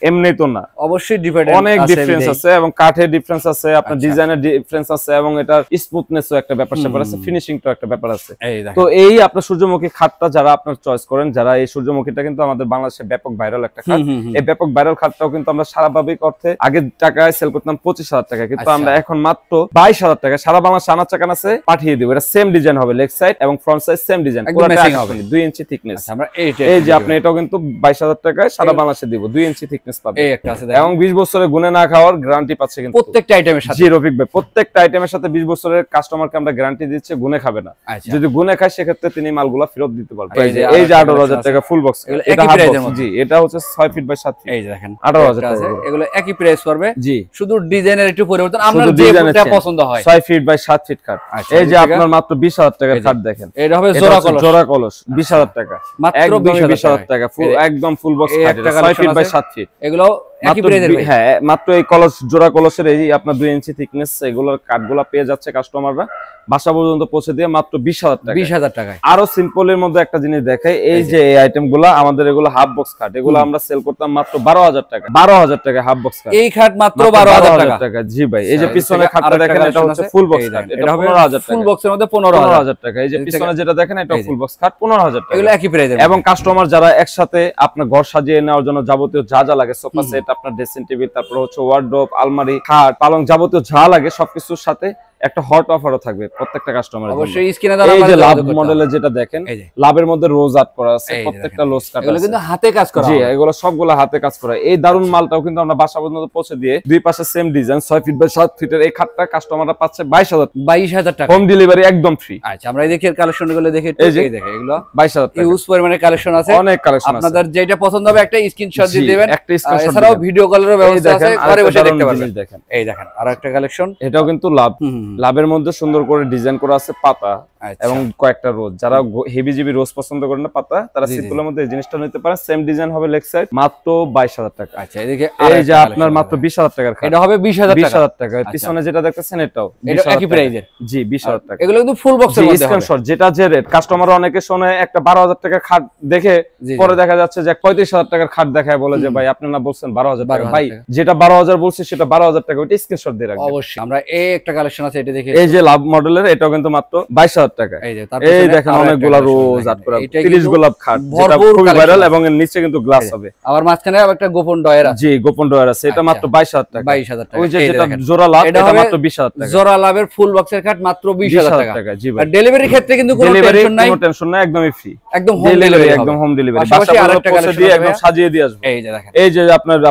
এমনি তো না, অবশ্যই ডিফারেন্ট, অনেক ডিফারেন্স আছে, এবং কাঠের ডিফারেন্স আছে, আপনার ডিজাইনের ডিফারেন্স আছে, এবং এটা স্মুথনেসও একটা ব্যাপার স্যাপার আছে, ফিনিশিংটাও একটা ব্যাপার আছে। তো এই আপনার সূর্যমুখী খাটটা যারা আপনার চয়েস করেন, যারা এই সূর্যমুখীটা কিন্তু আমাদের বাংলাদেশে ব্যাপক ভাইরাল একটা খাট, এই ব্যাপক ভাইরাল খাটটাও কিন্তু আমরা স্বাভাবিক অর্থে আগের টাকায় সেল করতাম 25,000 টাকা, কিন্তু আমরা এখন মাত্র 22,000 টাকা সারা বাংলাদেশ আনাচ কানাচে পাঠিয়ে দিব। এটা সেম ডিজাইন হবে, লেগ সাইড এবং ফ্রন্ট সাইড সেম ডিজাইন, পুরোটা হবে 2 ইঞ্চি থিকনেস। আমরা এই যে আপনি এটাও কিন্তু 22,000 টাকায় সারা বাংলাদেশে দিব, 2 ইঞ্চি থিকনেস পাবেন। এই একটা আছে এবং 20 বছরের গুণে না খাওয়ার গ্যারান্টি পাচ্ছে কিন্তু প্রত্যেকটা আইটেমের সাথে। জি রফিক ভাই, প্রত্যেকটা আইটেমের সাথে 20 বছরের কাস্টমারকে আমরা গ্যারান্টি দিচ্ছি, গুণে খাবে না। যদি গুণে খায় সেক্ষেত্রে তিনি মালগুলো ফেরত দিতে পারবেন। এই যে 18,000 টাকা ফুল বক্স, এটা হাফ বক্স। জি, এটা হচ্ছে 6 ফিট বাই 7 ফিট। এই যে দেখেন 18,000 টাকা। এগুলো একই প্রাইস পড়বে, জি, শুধু ডিজাইনের একটু পরিবর্তন, আমরা যে ফুটটা পছন্দ হয়। 6 ফিট বাই 7 ফিট কাট। এই যে আপনার মাত্র 20,000 টাকার কাট দেখেন, এটা হবে জোড়া কলস। জোড়া কলস 20,000 টাকা, মাত্র 20,000 টাকা, একদম full box cut, 6 feet by 7 feet. এগুলো একই প্রাইসের। হ্যাঁ, মাত্র এই কলস, জোড়া কলসের এই আপনার 2 ইঞ্চি থিকনেস, এগুলোর কাটগুলো পেয়ে যাচ্ছে কাস্টমাররা বাসা পর্যন্ত পৌঁছে দিয়ে মাত্র 20,000 টাকা। 20,000 টাকায়। আরো সিম্পলের মধ্যে একটা জিনিস দেখাই, এই যে এই আইটেমগুলো আমাদের, এগুলো হাফ বক্স খাট, এগুলো আমরা সেল করতাম মাত্র 12,000 টাকা। 12,000 টাকা হাফ বক্স খাট, এই খাট মাত্র 12,000 টাকা। জি ভাই, এই যে পিছনে খাটটা দেখেন, এটা হচ্ছে ফুল বক্স খাট, এটা 15,000 টাকা। ফুল বক্সের মধ্যে 15,000 টাকা। এই যে পিছনে যেটা দেখেন, এটা ফুল বক্স খাট 15,000 টাকা। এগুলো একই প্রাইসের। এবং কাস্টমার যারা একসাথে আপনার ঘর সাজিয়ে নেওয়ার জন্য যাবতীয় যা যা লাগে, সোফা সেট, আপনার ড্রেসিং টেবিল, তারপর হচ্ছে ওয়ার্ডরোব, আলমারি, খাট, পালং, যাবতীয় যা লাগে সবকিছুর সাথে একটা হট অফারও থাকবে প্রত্যেকটা কাস্টমারের জন্য। অবশ্যই স্ক্রিনে দেওয়া এই যে লাভ মডেলের যেটা দেখেন, লাভের মধ্যে রোজ আর্ট করা আছে, প্রত্যেকটা রোজ কাট আছে। এগুলো কিন্তু হাতে কাজ করা। জি, এগুলো সবগুলো হাতে কাজ করা। এই দারুন মালটাও কিন্তু আমরা বাসা পর্যন্ত পৌঁছে দিয়ে, দুই পাশে সেম ডিজাইন 6 ফিট বাই 7 ফিটের এই খাটটা কাস্টমাররা পাচ্ছে 22,000 টাকা। হোম ডেলিভারি একদম ফ্রি। আচ্ছা, আমরা এই দেখি কালেকশনগুলো দেখি। এই যে দেখে এগুলো 22,000 টাকা। ইউজ পরিমাণে কালেকশন আছে, অনেক কালেকশন আছে। আপনাদের যেটা পছন্দ হবে একটা স্ক্রিনশট দিয়ে দিবেন, একটা স্ক্রিনশট। এছাড়াও ভিডিও কলেরও ব্যবস্থা আছে, ঘরে বসে দেখতে পারবেন। দেখেন, এই দেখেন আরো একটা কালেকশন, এটাও কিন্তু লাভের মধ্যে সুন্দর করে ডিজাইন করা আছে, পাতা এবং কয়েকটা রোজ। যারা হেভি জিবি রোজ পছন্দ করেন না পাতা, তারা সিম্পলের মধ্যে এই জিনিসটা নিতে পারেন। সেম ডিজাইন হবে, লেগ সাইড মাত্র 22,000 টাকা। আচ্ছা, এদিকে এই যে আপনার মাত্র 20,000 টাকার খাট, এটা হবে 20,000 টাকা। পিছনে যেটা দেখতেছেন এটাও এটা একই প্রাইসের। জি, 20,000 টাকা। এগুলো কিন্তু ফুল বক্সের মধ্যে হবে। স্ক্রিনশট যেটা যে রেট, কাস্টমার অনেকে শুনে একটা 12,000 টাকার খাট দেখে পরে দেখা যাচ্ছে যে 35,000 টাকার খাট দেখায়, বলে যে ভাই আপনি না বলছেন 12,000 টাকা। ভাই যেটা 12,000 বলছি সেটা 12,000 টাকা, ওইটা স্ক্রিনশট দিয়ে রাখবেন। অবশ্যই আমরা এই একটা কালেকশন আছে, এটা দেখে। এই যে লাভ মডেলের, এটাও কিন্তু মাত্র 22,000 টাকা। এই দেখেন অনেকগুলা রোজ আর্ট করা 30 গোলাপ খাট, যেটা খুব ভাইরাল, এবং এর নিচে কিন্তু গ্লাস হবে। আবার মাঝখানে একটা গোপন ডয়ার আছে। জি, গোপন ডয়ার আছে, এটা মাত্র 22,000 টাকা। 22,000 টাকা। ওই যে যেটা জোড়া লাভ, এটা মাত্র 20,000 টাকা। জোড়া লাভের ফুল বক্সের খাট মাত্র 20,000 টাকা। জি ভাই। আর ডেলিভারি ক্ষেত্রে কিন্তু কোনো টেনশন নাই, কোনো টেনশন নাই, একদমই ফ্রি, একদম হোম ডেলিভারি, একদম হোম ডেলিভারি। বাসা আরেকটা কালেকশন দিয়ে একদম সাজিয়ে দিয়ে আসবে। এই যে দেখেন, এই যে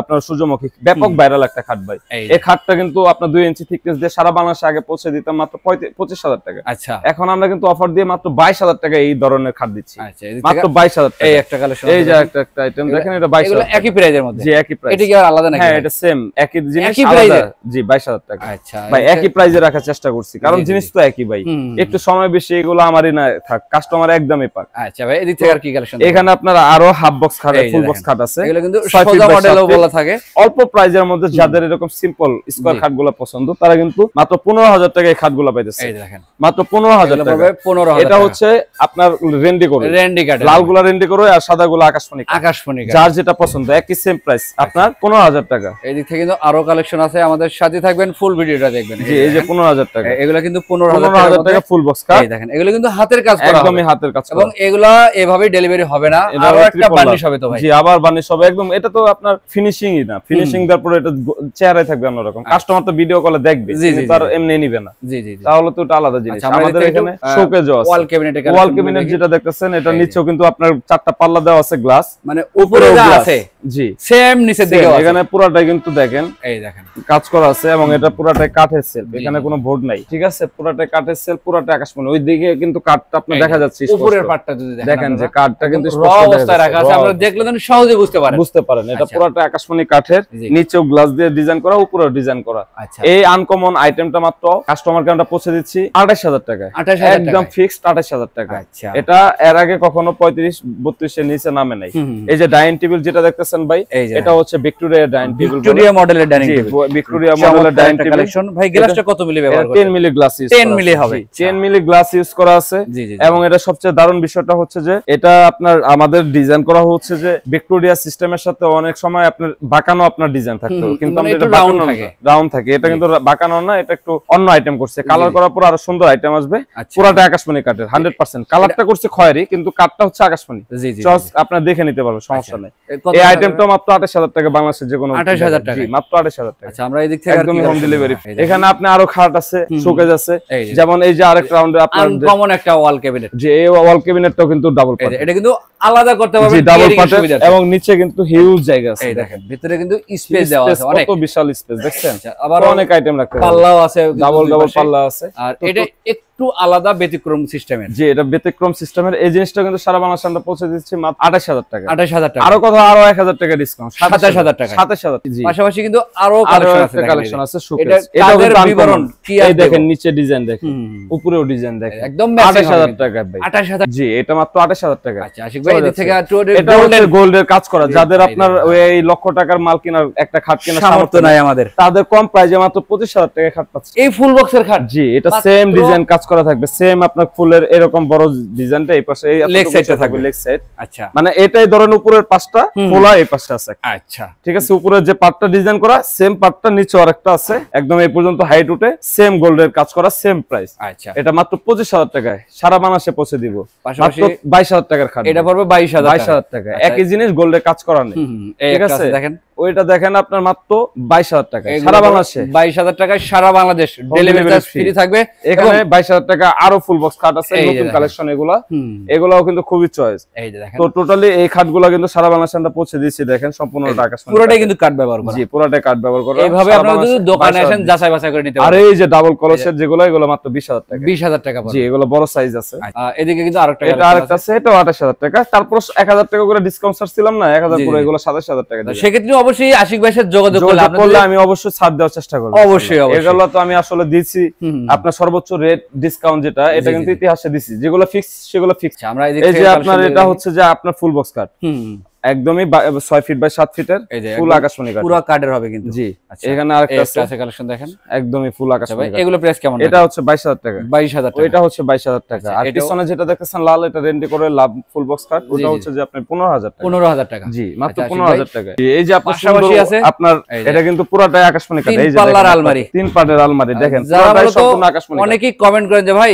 আপনার সূর্যমুখী ব্যাপক ভাইরাল একটা খাট ভাই। এই খাটটা কিন্তু আপনার 2 ইঞ্চি থিকনেস দিয়ে সারা বাংলাদেশে আগে পৌঁছে দিতাম মাত্র 25,000 টাকা। আচ্ছা, এখন আমরা কিন্তু অফার দিয়ে মাত্র 22,000 টাকা এই ধরনের খাট দিচ্ছি। আচ্ছা, মাত্র 22,000 টাকা। এই একটা কালেকশন, এই যে একটা আইটেম দেখেন, এটা 22,000 একই প্রাইজের মধ্যে। জি, একই প্রাইস। এটা কি আলাদা নাকি? হ্যাঁ, এটা সেম, একই জিনিস, একই আলাদা। প্রাইজে। জি, 22,000 টাকা। আচ্ছা ভাই, একই প্রাইজে রাখার চেষ্টা করছি, কারণ জিনিস তো একই ভাই। একটু সময় বেশি, এগুলো আমারই না থাক, কাস্টমার একদমই পাক। আচ্ছা ভাই, এদিক থেকে আর কি কালেকশন? এখানে আপনার আরো হাফ বক্স খাট, ফুল বক্স খাট আছে। এগুলো কিন্তু সোজা মডেলও বলা থাকে। অল্প প্রাইজের মধ্যে যাদের এরকম সিম্পল স্কয়ার খাটগুলো পছন্দ, তারা কিন্তু মাত্র 15,000 টাকা এই খাটগুলো পাইতেছে। এই দেখেন, মাত্র 15,000 টাকা। 15,000 এটা হচ্ছে আপনার রেন্ডি করে, রেন্ডি কাট, লালগুলা রেন্ডি করে আর সাদাগুলো আকাশমণি কাট। যার যেটা পছন্দ, একই সেম প্রাইস, আপনার 15,000 টাকা। এই দিক থেকে কিন্তু আরো কালেকশন আছে, আমাদের সাথে থাকবেন, ফুল ভিডিওটা দেখবেন। জি, এই যে 15,000 টাকা। এগুলো কিন্তু 15,000 টাকা ফুল বক্স খাট। এই দেখেন, এগুলো কিন্তু হাতের কাজ করা, একদমই হাতের কাজ করা, এবং এগুলা এভাবে ডেলিভারি হবে না, আরো একটা বার্নিশ হবে তো ভাই। জি, আবার বার্নিশ হবে একদম। এটা তো আপনার ফিনিশিংই না, ফিনিশিং দেওয়ার পরে এটা চেহারায় থাকবে অন্যরকম। কাস্টমার তো ভিডিও কলে দেখবে, তার এমনি নিবে না। জি জি, তাহলে তো এটা আলাদা জিনিস। আমাদের এখানে শোকেজও আছে, ওয়াল ক্যাবিনেট। ওয়াল ক্যাবিনেট যেটা দেখতেছেন, এটা নিচেও কিন্তু আপনার 4টা পাল্লা দেওয়া আছে, গ্লাস, মানে উপরে যা আছে জি সেম নিচের দিকে আছে। এখানে পুরোটাই কিন্তু দেখেন, এই দেখেন কাজ করা আছে, এবং এটা পুরোটাই কাঠের সেলফ, এখানে কোনো বোর্ড নাই, ঠিক আছে? পুরোটাই কাঠের সেলফ, পুরোটাই আকাশমণি। ওইদিকে কিন্তু কাঠটা আপনি দেখা যাচ্ছে উপরের পার্টটা যদি দেখেন, যে কাঠটা কিন্তু স্পষ্ট অবস্থায় রাখা আছে, আমরা দেখলে তো সহজে বুঝতে পারেন। এটা পুরোটাই আকাশমণি কাঠের, নিচেও গ্লাস দিয়ে ডিজাইন করা, উপরেও ডিজাইন করা। এই আনকমন আইটেমটা মাত্র কাস্টমারকে আমরা পৌঁছে দিচ্ছি 28,000 টাকায়, একদম ফিক্সড 28,000 টাকা। এটা এর আগে কখনো 35-32 এর নিচে নামে নাই। এই যে ডাইনিং টেবিল যেটা দেখতেছেন ভাই, এটা হচ্ছে ভিক্টোরিয়া ডাইনিং টেবিল, ভিক্টোরিয়া মডেলের ডাইনিং টেবিল, ভিক্টোরিয়া মডেলের ডাইনিং টেবিল কালেকশন। ভাই, গ্লাসটা কত মিলি ব্যবহার করেন? 10 মিলি গ্লাস ইউজ 10 মিলি হবে, 10 মিলি গ্লাস ইউজ করা আছে। এবং এটা সবচেয়ে দারুণ বিষয়টা হচ্ছে যে এটা আপনার আমাদের ডিজাইন করা হচ্ছে যে ভিক্টোরিয়া সিস্টেমের সাথে অনেক সময় আপনার বাঁকানো আপনার ডিজাইন থাকতো, কিন্তু এটা বাঁকানো রাউন্ড থাকে। এটা কিন্তু বাঁকানো না, এটা একটু অন্য আইটেম করছে, কালার করার পর আরো সুন্দর আইটেম আসবে। পুরাটা আকাশমণি কাঠের 100%। কালারটা করছে খয়েরি, কিন্তু কাঠটা হচ্ছে আকাশমণি। চয়েস আপনারা দেখে নিতে পারবেন, সমস্যা নাই। এই আইটেমটা মাত্র 28000 টাকা, বাংলাদেশের যে কোনো 28000 টাকা, মাত্র 28000 টাকা। আচ্ছা আমরা এই দিক থেকে একদম হোম ডেলিভারি। এখানে আপনি আরো খাট আছে, শোকেজ আছে, যেমন এই যে আরেক রাউন্ডে আপনার আনকমন একটা ওয়াল ক্যাবিনেট, যে এই ওয়াল ক্যাবিনেটটাও কিন্তু ডাবল পার্ট, এটা কিন্তু আলাদা করতে পারবেন, ডাবল পার্ট, এবং নিচে কিন্তু হিউজ জায়গা আছে। এই দেখেন ভিতরে কিন্তু স্পেস দেওয়া আছে, অনেক কত বিশাল স্পেস দেখছেন। আবার অনেক আইটেম রাখতে পারবেন, পাল্লাও আছে, ডাবল পাল্লা আছে। আর এটা একটু আলাদা ব্যতিক্রম সিস্টেমের। জি, এটা ব্যতিক্রম সিস্টেমের। এই জিনিসটা কিন্তু সারা বাংলাদেশে আমরা পৌঁছে দিচ্ছি মাত্র 28000 টাকা। 28000 টাকা, আরো কথা, আরো 1000 টাকা ডিসকাউন্ট, 27000 টাকা। 27000। জি, পাশাপাশি কিন্তু আরো কালেকশন আছে শোকেস। এটাও কিন্তু বিবরণ কি আছে দেখেন, নিচে ডিজাইন দেখেন, উপরেও ডিজাইন দেখেন, একদম 28000 টাকা ভাই। 28000। জি, এটা মাত্র 28000 টাকা। আচ্ছা আশিক ভাই এই থেকে এটা হচ্ছে গোল্ডের কাজ করা, যাদের আপনার ওই লক্ষ টাকার মাল কেনার, একটা খাট কেনার সামর্থ্য নাই আমাদের, তাদের কম প্রাইসে মাত্র 25000 টাকা খাট পাচ্ছে। এই ফুল বক্সের খাট। জি, এটা সেম ডিজাইন কাজ করা থাকবে, সেম আপনার ফুলের এরকম বড় ডিজাইনটা এই পাশে, এই লেগ সাইডটা থাকবে, লেগ সাইড। আচ্ছা, মানে এটাই ধরেন উপরের পাশটা খোলা, এই পাশটা আছে। আচ্ছা ঠিক আছে, উপরের যে পার্টটা ডিজাইন করা, সেম পার্টটা নিচে আরেকটা আছে, একদম এই পর্যন্ত হাইট উঠে, সেম গোল্ডের কাজ করা, সেম প্রাইস। আচ্ছা, এটা মাত্র 25000 টাকায় সারা বাংলাদেশে পৌঁছে দিব। পাশাপাশি 22000 টাকার খাট, এটা পড়বে 22000 টাকা। একই জিনিস, গোল্ডের কাজ করা নেই। ঠিক আছে, দেখেন ওইটা দেখেন আপনার মাত্র 22000 টাকা সারা বাংলাদেশে। 22000 টাকায় সারা বাংলাদেশ ডেলিভারি চার্জ ফ্রি থাকবে। এখানে 22000 টাকা আরো ফুল বক্স খাট আছে, নতুন কালেকশন এগুলা, এগুলাও কিন্তু খুবই চয়েস। এই যে দেখেন, তো টোটালি এই খাটগুলো কিন্তু সারা বাংলাদেশে আমরা পৌঁছে দিয়েছি। দেখেন সম্পূর্ণ টাকা, পুরোটাই কিন্তু কাঠ ব্যবহার করা। জি, পুরোটাই কাঠ ব্যবহার করা। এইভাবে আপনারা যদি দোকানে আসেন যাচাই বাছাই করে নিতে পারবেন। আর এই যে ডাবল কলসের যেগুলো, এগুলো মাত্র 20000 টাকা। 20000 টাকা পড়বে। জি, এগুলো বড় সাইজ আছে। এদিকে কিন্তু আরেকটা, এটা আরেকটা আছে, এটা 28000 টাকা। তারপর 1000 টাকা করে ডিসকাউন্ট ছাড়ছিলাম না, 1000 করে এগুলো 27000 টাকা। সেক্ষেত্রে অবশ্যই আশিক ভাইয়ের সাথে যোগাযোগ করলে আমি অবশ্যই ছাড় দেওয়ার চেষ্টা করব। অবশ্যই এগুলো তো আমি আসলে দিছি আপনার সর্বোচ্চ রেট ডিসকাউন্ট, যেটা এটা কিন্তু ইতিহাসে দিছি। যেগুলো ফিক্স সেগুলো ফিক্স। আমরা এই যে আপনার এটা হচ্ছে যে আপনার ফুল বক্স কাট, একদমই 6 ফিট বাই 7 ফিটের ফুল আকাশমণি কাঠ, পুরো কাঠের হবে কিন্তু। জি, এখানে আরেকটা আছে কালেকশন দেখেন, একদমই ফুল আকাশমণি কাঠ। এগুলো প্রাইস কেমন? এটা হচ্ছে 22000 টাকা। 22000 টাকা, ওইটা হচ্ছে 22000 টাকা। আর পিছনে যেটা দেখতেছেন লাল, এটা রেন্ডি করে লাভ ফুল বক্স কাট, ওটা হচ্ছে যে আপনার 15000 টাকা। 15000 টাকা। জি, মাত্র 15000 টাকা। এই যে আপনার পাশাপাশি আছে আপনার, এটা কিন্তু পুরোটাই আকাশমণি কাঠ। এই যে পাল্লার আলমারি, 3 পার্টের আলমারি দেখেন, পুরোটাই সম্পূর্ণ আকাশমণি। অনেকেই কমেন্ট করেন যে ভাই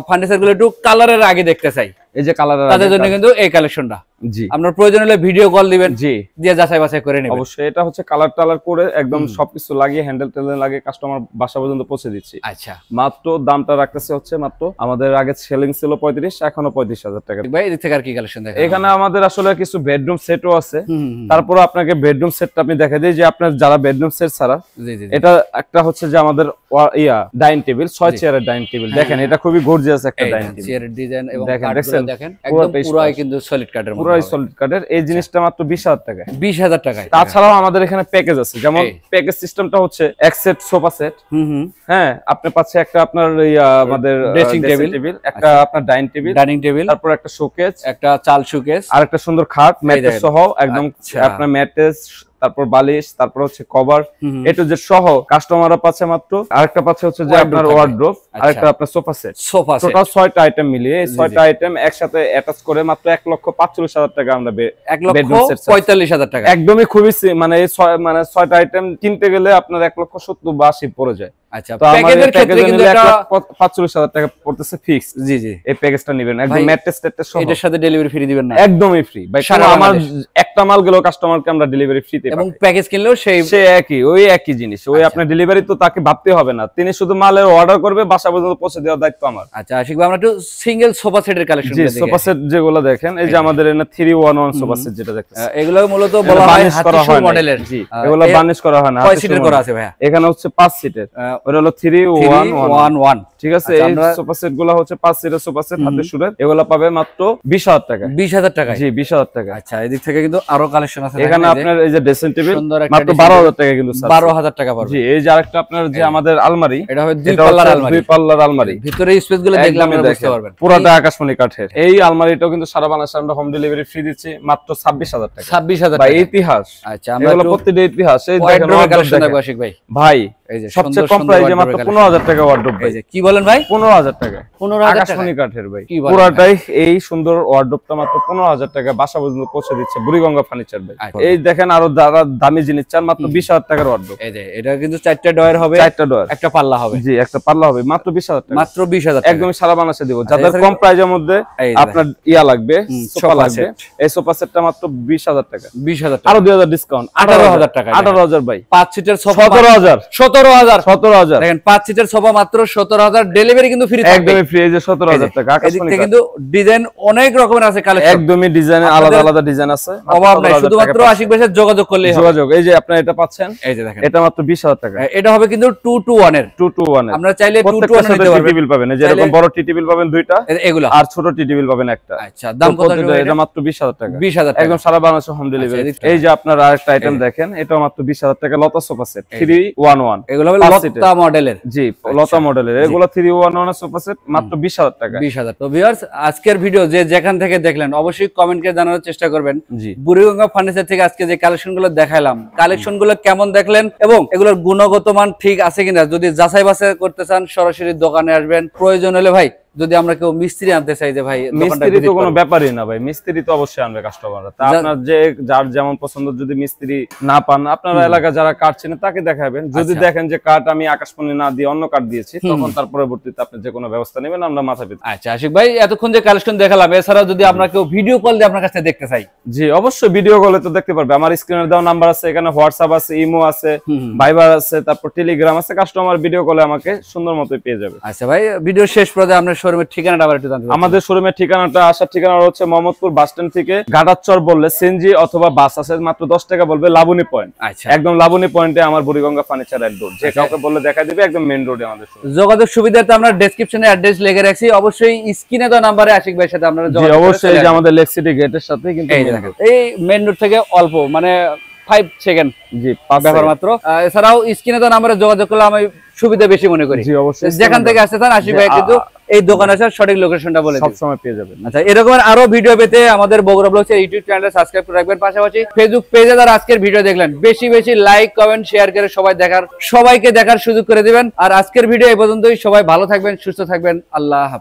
ফার্নিচার গুলো একটু কালারের আগে দেখতে চাই, এই যে কালারের, তাদের জন্য কিন্তু এই কালেকশনটা। জি, আপনার প্রয়োজন হলে ভিডিও কল দিবেন, জি, দিয়ে যাচাই বাছাই করে নেবেন। অবশ্যই এটা হচ্ছে কালার টালার করে একদম সবকিছু লাগিয়ে, হ্যান্ডেল টেলে লাগিয়ে কাস্টমার বাসা পর্যন্ত পৌঁছে দিচ্ছি। আচ্ছা, মাত্র দামটা রাখতেছে হচ্ছে মাত্র, আমাদের আগে সেলিং ছিল 35, এখনো 35000 টাকা। ভাই এদিক থেকে আর কি কালেকশন দেখেন? এখানে আমাদের আসলে কিছু বেডরুম সেটও আছে। তারপর আপনাকে বেডরুম সেটটা আমি দেখাই দিই, যে আপনার যারা বেডরুম সেট ছাড়া, এটা একটা হচ্ছে যে আমাদের ডাইনিং টেবিল, 6 চেয়ারের ডাইনিং টেবিল। দেখেন এটা খুবই গর্জিয়াস একটা ডাইনিং টেবিল, চেয়ারের ডিজাইন এবং দেখেন, দেখেন একদম পুরাই কিন্তু সলিড কাঠের মধ্যে, পুরাই সলিড কাঠের। এই জিনিসটা মাত্র 20000 টাকা। 20000 টাকায়। তাছাড়াও আমাদের এখানে প্যাকেজ আছে, যেমন প্যাকেজ সিস্টেমটা হচ্ছে এক সেট সোফা সেট, হ্যাঁ, আপনি পাচ্ছে একটা আপনার আমাদের ড্রেসিং টেবিল, একটা আপনার ডাইনিং টেবিল, তারপর একটা শোকেস, একটা চাল শোকেস, আর একটা সুন্দর খাট ম্যাট্রেস সহ, একদম আপনার ম্যাট্রেস, তারপর বালিশ, তারপর হচ্ছে কভার, এটু যে সহ কাস্টমাররা পাচ্ছে মাত্র। আরেকটা পাচ্ছে হচ্ছে যে আপনার ওয়ার্ড্রোব, আরেকটা আপনার সোফা সেট। টোটাল 6টা আইটেম মিলিয়ে, এই 6টা আইটেম একসাথে অ্যাটাচ করে মাত্র 1,45,000 টাকা আমরা 1,45,000 টাকা। একদমই খুবই মানে এই 6টা আইটেম কিনতে গেলে আপনার 1,70,000 বা 80 পড়ে যায়। আচ্ছা, প্যাকেজের ক্ষেত্রে কিন্তু এটা 1,45,000 টাকা পড়তেছে ফিক্স। জি জি, এই প্যাকেজটা নেবেন একদম ম্যাট্রেস টেট্রেস সহ। এটার সাথে ডেলিভারি ফ্রি দিবেন না? একদমই ফ্রি ভাই। আমার একটা মাল গেলেও কাস্টমারকে আমরা ডেলিভারি ফ্রি দেব, এবং প্যাকেজ কিনলেও সেই একই জিনিস। ওই আপনার ডেলিভারি তো তাকে ভাবতে হবে না, তিনি শুধু মালের অর্ডার করবে, বাসা পর্যন্ত পৌঁছে দেওয়ার দায়িত্ব আমার। আচ্ছা আশিক ভাই, আমরা একটু সিঙ্গেল সোফা সেটের কালেকশন দেখি। জি, সোফা সেট যেগুলো দেখেন, এই যে আমাদের এখানে 311 সোফা সেট যেটা দেখতেছেন, এগুলো মূলত বলা হয় হাতিশু মডেলের। জি, এগুলো বার্নিশ করা হয় না। কয় সিটের করা আছে ভাইয়া? এখানে হচ্ছে 5 সিটের, ওটা হলো 311। ঠিক আছে, এই সোফা সেট গুলো হচ্ছে 5 সিটের সোফা সেট, হাতে সুরের। এগুলো পাবে মাত্র 20000 টাকা। 20000 টাকা? জি, 20000 টাকা। আচ্ছা, এদিক থেকে কিন্তু আরো কালেকশন আছে। এখানে আপনার এই যে ড্রেসিং টেবিল মাত্র 12000 টাকা কিন্তু স্যার। 12000 টাকা পড়বে। জি, এই যে আরেকটা আপনার যে আমাদের আলমারি, এটা হবে 2 পাল্লার আলমারি। 2 পাল্লার আলমারি, ভিতরে স্পেস গুলো দেখলে আপনি বুঝতে পারবেন, পুরোটা আকাশমণি কাঠের। এই আলমারিটাও কিন্তু সারা বাংলাদেশে আমরা হোম ডেলিভারি ফ্রি দিচ্ছি মাত্র 26000 টাকা। 26000 ভাই টাকা। ইতিহাস, আচ্ছা, আমরা এগুলো প্রত্যেকটা ইতিহাস। এই দেখেন কালেকশন দেখব আশিক ভাই। ভাই এই যে সবচেয়ে কম প্রাইসে মাত্র 15000 টাকা ওয়ার্ডরোব। এই যে কি বলেন ভাই? 15000 টাকা। 15000 টাকা আকাশমণি কাঠের ভাই, পুরাটাই এই সুন্দর ওয়ার্ডরোবটা মাত্র 15000 টাকা বাসা পর্যন্ত পৌঁছে দিচ্ছে বুড়িগঙ্গা ফার্নিচার ভাই। এই দেখেন আরো দামি জিনিস চান, মাত্র 20000 টাকার ওয়ার্ডরোব। এই যে এটা কিন্তু 4টা ডয়ার হবে, 4টা ডয়ার, একটা পাল্লা হবে। জি একটা পাল্লা হবে, মাত্র 20000 টাকা, মাত্র 20000 টাকা। একদমই সারা বাংলাদেশে দিব। যাদের কম প্রাইসের মধ্যে আপনার ইয়া লাগবে, সোফা লাগবে, এই সোফা সেটটা মাত্র 20000 টাকা। 20000 টাকা, আরো 2000 ডিসকাউন্ট, 18000 টাকা। 18000 ভাই। 5 সিটের সোফা 17000, 17000 দেখেন, 5 সিটের সোফা মাত্র 17000, ডেলিভারি কিন্তু ফ্রি থাকবে, একদমই ফ্রি। এই যে 17000 টাকা। এদিকে কিন্তু ডিজাইন অনেক রকমের আছে কালেকশন, একদমই ডিজাইন আলাদা আলাদা ডিজাইন আছে, অভাব নাই। শুধুমাত্র আশিক ভাইয়ের যোগাযোগ করলেই হবে। যোগাযোগ। এই যে আপনারা এটা পাচ্ছেন, এই যে দেখেন, এটা মাত্র 20000 টাকা। এটা হবে কিন্তু 2 to 1 এর, 2 to 1 এর। আমরা চাইলে 2 to 1 নিতে পারবেন। টিবিল পাবেন, এই যে এরকম বড় টিবিল পাবেন দুইটা, এগুলো আর ছোট টিবিল পাবেন একটা। আচ্ছা, দাম কত? এটা মাত্র 20000 টাকা। 20000 টাকা, একদম সারা বাংলাদেশে হোম ডেলিভারি। এই যে আপনারা আরেকটা আইটেম দেখেন, এটা মাত্র 20000 টাকা, লতা সোফা সেট 311। এগুলো হবে লতা মডেলের, জি লতা মডেলের, এগুলো 311 সোফা সেট মাত্র 20000 টাকা। 20000। তো ভিউয়ার্স, আজকের ভিডিও যে যেখান থেকে দেখলেন অবশ্যই কমেন্ট করে জানানোর চেষ্টা করবেন। জি, বুড়িগঙ্গা ফার্নিচার থেকে আজকে যে কালেকশনগুলো দেখাইলাম, কালেকশনগুলো কেমন দেখলেন এবং এগুলোর গুণগত মান ঠিক আছে কিনা, যদি যাচাই বাছাই করতে চান সরাসরি দোকানে আসবেন। প্রয়োজন হলে ভাই, যদি আমরা কেউ মিস্ত্রি আনতে চাই, যে ভাই মিস্ত্রি তো কোনো ব্যাপারই না ভাই, মিস্ত্রি তো অবশ্যই আনবে কাস্টমাররা। তা আপনার যে যার যেমন পছন্দ, যদি মিস্ত্রি না পান, আপনারা এলাকা যারা কাঠ চেনে তাকে দেখাবেন। যদি দেখেন যে কাঠ আমি আকাশমণি না দিয়ে অন্য কাঠ দিয়েছি, তখন তার পরবর্তীতে আপনি যে কোনো ব্যবস্থা নেবেন, আমরা মাথা পেতে। আচ্ছা আশিক ভাই, এতক্ষণ যে কালেকশন দেখালাম, এছাড়া যদি আমরা কেউ ভিডিও কল দিয়ে আপনার কাছে দেখতে চাই? জি অবশ্যই, ভিডিও কলে তো দেখতে পারবে। আমার স্ক্রিনে দেওয়া নাম্বার আছে, এখানে হোয়াটসঅ্যাপ আছে, ইমো আছে, ভাইবার আছে, তারপর টেলিগ্রাম আছে। কাস্টমার ভিডিও কলে আমাকে সুন্দর মতো পেয়ে যাবে। আচ্ছা ভাই, ভিডিও শেষ পর্যায়ে আপনার শোরুমের ঠিকানাটা আবার একটু জানতে চাই। আমাদের শোরুমের ঠিকানাটা, আসার ঠিকানা হচ্ছে মোহাম্মদপুর বাস স্ট্যান্ড থেকে গাটারচর বললে সিএনজি অথবা বাস আছে, মাত্র 10 টাকা বলবে লাবণী পয়েন্ট। আচ্ছা, একদম লাবণী পয়েন্টে আমার বুড়িগঙ্গা ফার্নিচার এন্ড রোড, যে কাউকে বললে দেখা দিবে, একদম মেইন রোডে আমাদের শোরুম। যোগাযোগ সুবিধার্থে আমরা ডেসক্রিপশনে অ্যাড্রেস লিখে রাখছি, অবশ্যই স্ক্রিনে দেওয়া নম্বরে আশিক ভাইয়ের সাথে আপনারা যোগাযোগ করতে। অবশ্যই, এই যে আমাদের লেক সিটি গেটের সাথে কিন্তু এই মেইন রোড থেকে অল্প, মানে 5 সেকেন্ড, জি 5 ব্যাপার মাত্র। এছাড়াও স্ক্রিনে দেওয়া নম্বরে যোগাযোগ করলে আমি সুবিধা বেশি মনে করি। জি অবশ্যই, যেখান থেকে আসতে চান আশিক ভাই কিন্তু এই দোকানে আসার সঠিক লোকেশনটা বলে সব সময় পেয়ে যাবেন। আচ্ছা, এরকম আরো ভিডিও পেতে আমাদের বগুড়া ব্লগস এর ইউটিউব চ্যানেলে সাবস্ক্রাইব করে রাখবেন। পাশাপাশি ফেসবুক পেজে যারা আজকের ভিডিও দেখলেন, বেশি বেশি লাইক কমেন্ট শেয়ার করে সবাইকে দেখার সুযোগ করে দিবেন। আর আজকের ভিডিও এই পর্যন্তই। সবাই ভালো থাকবেন, সুস্থ থাকবেন। আল্লাহ হাফেজ।